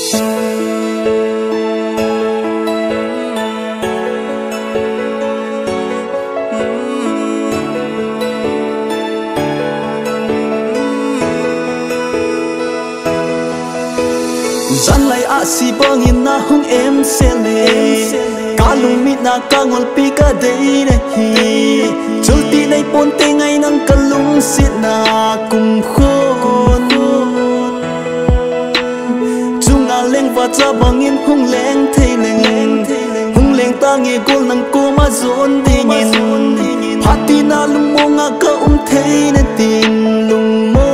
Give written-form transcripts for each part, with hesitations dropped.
Gian lại si bang in na hung em se le ka lung mi na ka ngol pi ka dei na hi chulti nei pon te ngai nang ka lung sit na kum khon chunga leng wa cha bang in hung leng thei leng ta nge gol nang ko ma zon di nyin phati na lung mo nga ka thei na tin lung mo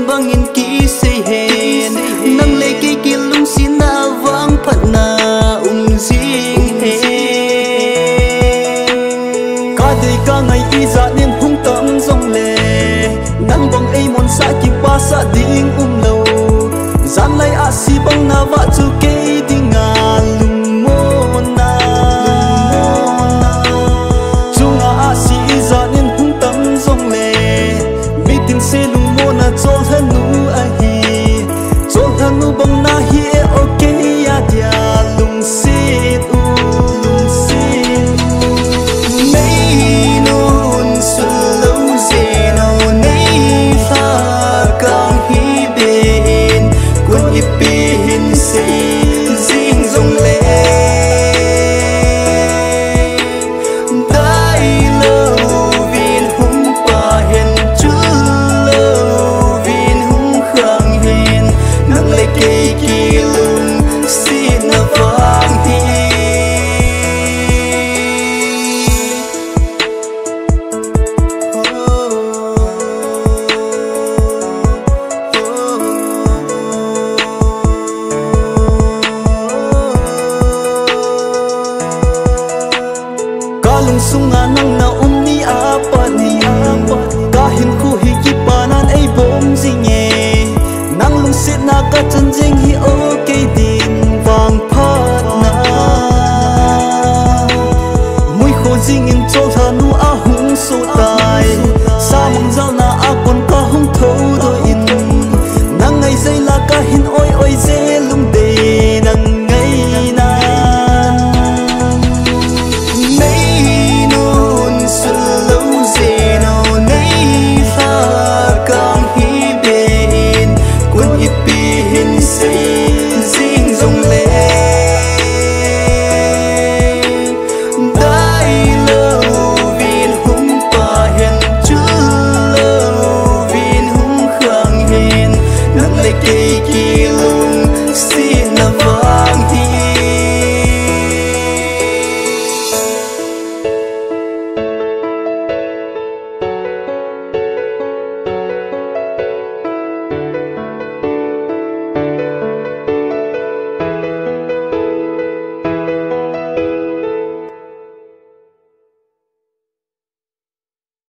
bang in ki se hen nang le ke ki lung sin na wang phat na jing he ka dei ka ngai i za nin hung tam zong le nang bang ei mon sa ki pa sa ding lo zan lai a si bang na wa chu ke dinga